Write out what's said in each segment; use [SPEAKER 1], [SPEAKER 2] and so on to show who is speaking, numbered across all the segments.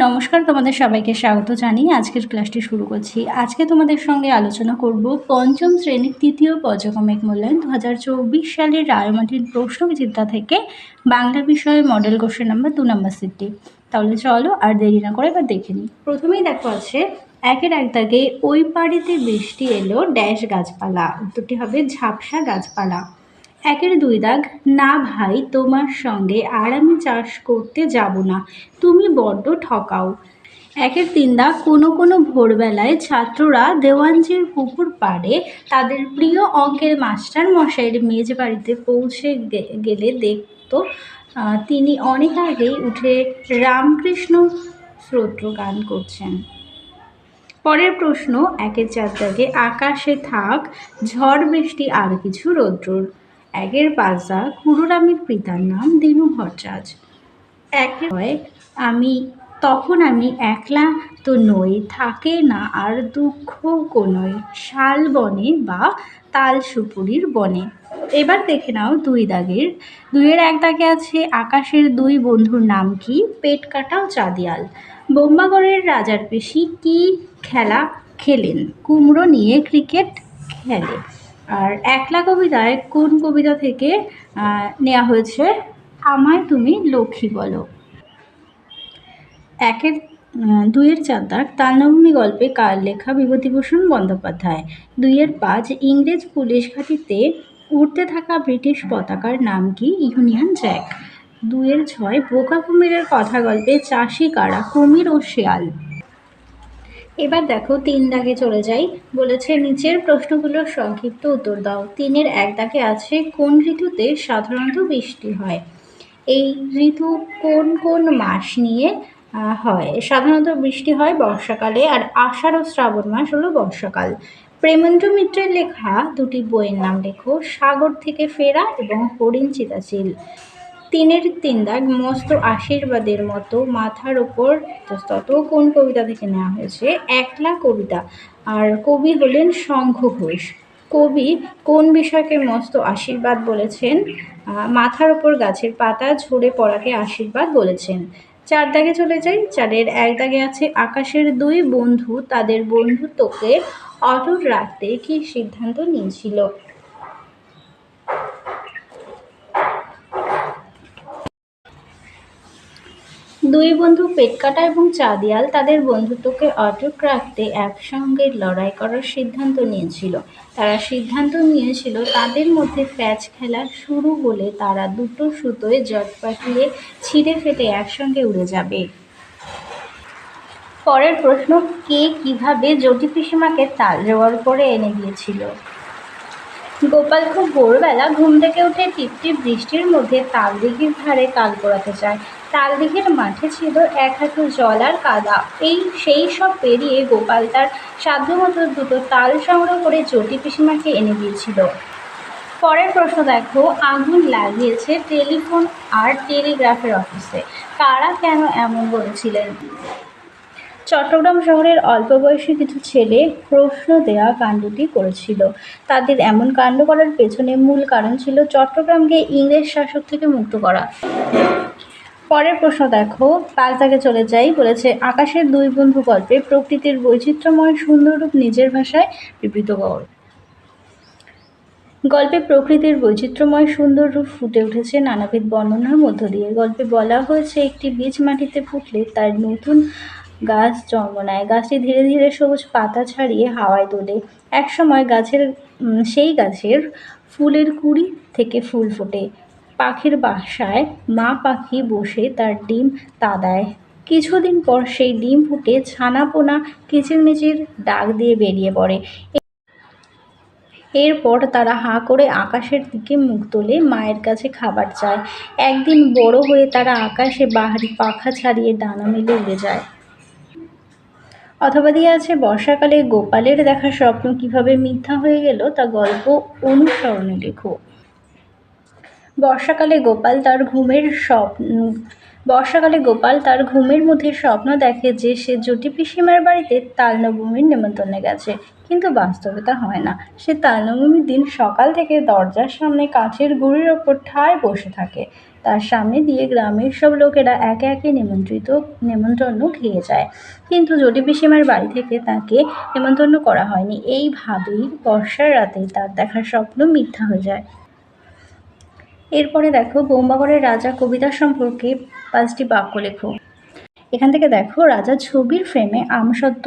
[SPEAKER 1] নমস্কার, তোমাদের সবাইকে স্বাগত জানিয়ে আজকের ক্লাসটি শুরু করছি। আজকে তোমাদের সঙ্গে আলোচনা করব পঞ্চম শ্রেণীর তৃতীয় পর্যায়ক্রমিক মূল্যায়ন 2024 সালের রায়মার্টিন প্রশ্নবিচিত্রা থেকে বাংলা বিষয়ে মডেল কোশ্চেন নাম্বার 2 নম্বর সেটটি। তাহলে চলো আর দেরি না করে এবার দেখে নিই। প্রথমেই দেখো আছে একের এক দাগে ওই বাড়িতে বৃষ্টি এলো ড্যাশ গাছপালা। উত্তরটি হবে ঝাপসা গাছপালা। একের দুই দাগ, না ভাই তোমার সঙ্গে আর আমি চাষ করতে যাব না, তুমি বড্ড ঠকাও। একের তিন দাগ, কোনো কোনো ভোরবেলায় ছাত্ররা দেওয়ানজির পুকুর পাড়ে তাদের প্রিয় অঙ্কের মাস্টার মশাইয়ের মেজ বাড়িতে পৌঁছে গেলে দেখত তিনি অনেক আগেই উঠে রামকৃষ্ণ স্তোত্র গান করছেন। পরের প্রশ্ন একের চার দাগে, আকাশে থাক ঝড় বৃষ্টি আর কিছু রৌদ্র। একের পাঁচ দাগ, কুরুরামের পিতার নাম দীনু ভট্টাচ। একের হয়, তখন আমি একলা তো নই, থাকে না আর দুঃখ কোনোই, শাল বনে বা তাল সুপুরির বনে। এবার দেখে নাও দুই দাগের। দুইয়ের এক দাগে আছে আকাশের দুই বন্ধুর নাম কি, পেট কাটাও চাঁদিয়াল। বোম্বাগড়ের রাজার পেশি কি খেলা খেলেন, কুমড়ো নিয়ে ক্রিকেট খেলে। আর একলা কবিতায় কোন কবিতা থেকে নেওয়া হয়েছে, আমায় তুমি লক্ষ্মী বলো। একের দুইয়ের চার দাগ, তালনভূমি গল্পে কার লেখা, বিভূতিভূষণ বন্দ্যোপাধ্যায়। দুইয়ের পাঁচ, ইংরেজ পুলিশ ঘাঁটিতে উড়তে থাকা ব্রিটিশ পতাকার নাম কি, ইউনিয়ন জ্যাক। দুইয়ের ছয়, বোকা কুমিরের কথা গল্পে চাষি কারা, কুমির ও শেয়াল। এবার দেখো তিন দাগে চলে যাই। বলেছে নিচের প্রশ্নগুলোর সংক্ষিপ্ত উত্তর দাও। তিনের এক দাগে আছে কোন ঋতুতে সাধারণত বৃষ্টি হয়। এই ঋতু কোন কোন মাস নিয়ে হয়? সাধারণত বৃষ্টি হয় বর্ষাকালে, আর আষাঢ় ও শ্রাবণ মাস হলো বর্ষাকাল। প্রেমেন্দ্র মিত্রের লেখা দুটি বইয়ের নাম লেখো, সাগর থেকে ফেরা এবং হরিণ চিতাচিল। তিনের তিন দাগ, মস্ত আশীর্বাদের মতো মাথার ওপর তত কোন কবিতা থেকে নেওয়া হয়েছে? একলা কবিতা, আর কবি হলেন শঙ্খ ঘোষ। কবি কোন বিষয়কে মস্ত আশীর্বাদ বলেছেন? মাথার ওপর গাছের পাতা ঝরে পড়াকে আশীর্বাদ বলেছেন। চার দাগে চলে যাই। চারের এক দাগে আছে আকাশের দুই বন্ধু তাদের বন্ধুত্বকে অটুট রাখতে কি সিদ্ধান্ত নিয়েছিল? দুই বন্ধু পেটকাটা এবং চাঁদিয়াল তাদের বন্ধুত্বকে অটুট রাখতে একসঙ্গে লড়াই করার সিদ্ধান্ত নিয়েছিল। তারা সিদ্ধান্ত নিয়েছিল তাদের মধ্যে প্যাচ খেলা শুরু হলে তারা দুটো সুতোয় জট পাকিয়ে ছিঁড়ে ফেটে একসঙ্গে উড়ে যাবে। পরের প্রশ্ন, কে কিভাবে জটি পিসিমাকে তাল জোগাড় করে এনে দিয়েছিল? গোপাল খুব ভোরবেলা ঘুম থেকে উঠে টিপটিপ বৃষ্টির মধ্যে তালদিঘির ধারে তাল পোড়াতে যায়। তালদিঘির মাঠে ছিল এক হাঁটু জল আর কাদা। সেই সব পেরিয়ে গোপাল তার সাধ্যমতো দুটো তাল সংগ্রহ করে জটি পিসিমাকে এনে দিয়েছিল। পরের প্রশ্ন দেখো, আগুন লাগিয়েছে টেলিফোন আর টেলিগ্রাফের অফিসে, কারা কেন এমন বলেছিলেন? চট্টগ্রাম শহরের অল্প বয়সী কিছু ছেলে প্রশ্ন দেয়া কাণ্ডটি করেছিল। তাদের এমন কাণ্ড করার পেছনে মূল কারণ ছিল চট্টগ্রামকে ইংরেজ শাসক থেকে মুক্ত করা। পরের প্রশ্ন দেখো, পাঁচ দাগে চলে যাই। বলেছে আকাশের দুই বন্ধু গল্পে প্রকৃতির বৈচিত্র্যময় সুন্দর রূপ নিজের ভাষায় বিবৃত কর। গল্পে প্রকৃতির বৈচিত্র্যময় সুন্দর রূপ ফুটে উঠেছে নানাবিধ বর্ণনার মধ্য দিয়ে। গল্পে বলা হয়েছে একটি বীজ মাটিতে ফুটলে তার নতুন গাছ জন্ম নেয়। গাছটি ধীরে ধীরে সবুজ পাতা ছাড়িয়ে হাওয়ায় তোলে। একসময় সেই গাছের ফুলের কুঁড়ি থেকে ফুল ফোটে। পাখির বাসায় মা পাখি বসে তার ডিম তা দেয়। কিছুদিন পর সেই ডিম ফুটে ছানাপোনা কিচিরমিচির ডাক দিয়ে বেরিয়ে পড়ে। এরপর তারা হাঁ করে আকাশের দিকে মুখ তোলে, মায়ের কাছে খাবার চায়। একদিন বড় হয়ে তারা আকাশে বাহারি পাখা ছাড়িয়ে ডানা মেলে উড়ে যায়। অথবা দিয়ে আছে বর্ষাকালে গোপালের দেখা স্বপ্ন কিভাবে মিথ্যা হয়ে গেল তা গল্প অনুসরণে লেখো। বর্ষাকালে গোপাল তার ঘুমের বর্ষাকালে গোপাল তার ঘুমের মধ্যে স্বপ্ন দেখে যে সে জটি পিসিমার বাড়িতে তাল নবমীর নেমন্তন্নে গেছে, কিন্তু বাস্তবে তা হয় না। সে তাল নবমীর দিন সকাল থেকে দরজার সামনে কাঠের গুঁড়ির ওপর ঠায় বসে থাকে। তার সামনে দিয়ে গ্রামের সব লোকেরা একে একে নেমন্তন্ন খেয়ে যায়, কিন্তু জটি পিসিমার বাড়ি থেকে তাকে নেমন্তন্ন করা হয়নি। এইভাবেই বর্ষার রাতে তার দেখা স্বপ্ন মিথ্যা হয়ে যায়। এরপরে দেখো বোম্বাগড়ের রাজা কবিতা সম্পর্কে 5টি বাক্য লেখো। এখান থেকে দেখো, রাজা ছবির ফ্রেমে আমসত্ত্ব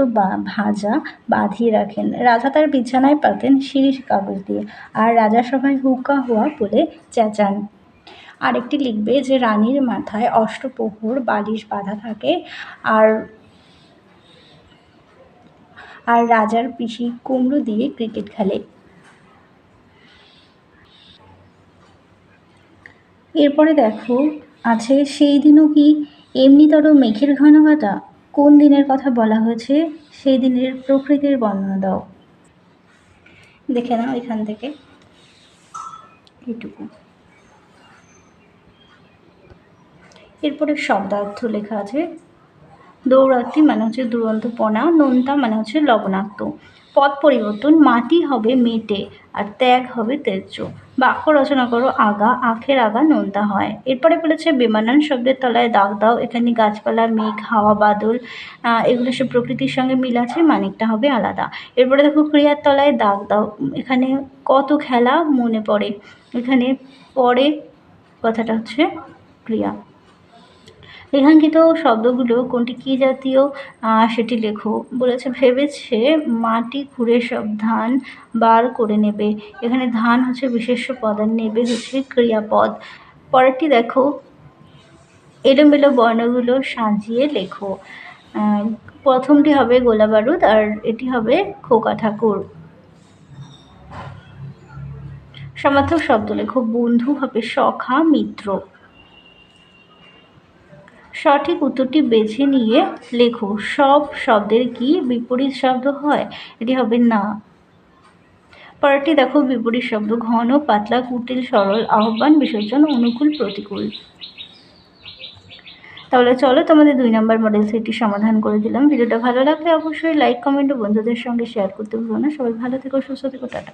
[SPEAKER 1] ভাজা বাঁধিয়ে রাখেন। রাজা তার বিছানায় পাতেন শিরীষ কাগজ দিয়ে, আর রাজা সভায় হুক্কা হুয়া বলে চেঁচান। আরেকটি লিখবে যে রানীর মাথায় অষ্টপ্রহর বালিশ বাঁধা থাকে, আর রাজার পিসি কুমড়ো দিয়ে ক্রিকেট খেলে। এরপরে দেখো আছে, সেই দিনও কি এমনিতর মেঘের ঘনঘটা। কোন দিনের কথা বলা হয়েছে, সেই দিনের প্রকৃতির বর্ণনা দাও। দেখে নাও এখান থেকে এইটুকু। এরপরে শব্দার্থ লেখা আছে। দৌরাত্রি মানে হচ্ছে দুরন্তপনা, নোনতা মানে হচ্ছে লবণাক্ত। পদ পরিবর্তন, মাটি হবে মেটে আর ত্যাগ হবে তেজ্য। বাক্য রচনা করো, আগা, আখের আগা নোনতা হয়। এরপরে বলেছে বেমানান শব্দের তলায় দাগ দাও। এখানে গাছপালা, মেঘ, হাওয়া, বাদল, এগুলো সব প্রকৃতির সঙ্গে মিল আছে, মানিকটা হবে আলাদা। এরপরে দেখো ক্রিয়ার তলায় দাগ দাও। এখানে কত খেলা মনে পড়ে, এখানে পরে কথাটা হচ্ছে ক্রিয়া। রেখাঙ্কিত শব্দগুলো কোনটি কী জাতীয় সেটি লেখো। বলেছে ভেবেছে মাটি খুঁড়ে সব ধান বার করে নেবে। এখানে ধান হচ্ছে বিশেষ্য পদ আর নেবে হচ্ছে ক্রিয়াপদ। পরেরটি দেখো, এলোমেলো বর্ণগুলো সাজিয়ে লেখো। প্রথমটি হবে গোলা বারুদ আর এটি হবে খোকা ঠাকুর। সমার্থক শব্দ লেখো। বন্ধু হবে সখা, মিত্র। সঠিক উত্তরটি বেছে নিয়ে লেখো। সব শব্দের কি বিপরীত শব্দ হয়, এটি হবে না। পরেরটি দেখো, বিপরীত শব্দ ঘন, পাতলা, কুটিল, সরল, আহ্বান, বিসর্জন, অনুকূল, প্রতিকূল। তাহলে চলো তোমাদের 2 নম্বর মডেল সেটটি সমাধান করে দিলাম। ভিডিওটা ভালো লাগলে অবশ্যই লাইক, কমেন্ট ও বন্ধুদের সঙ্গে শেয়ার করতে ভুলো না। সবাই ভালো থেকো, সুস্থ থেকো, টাটা।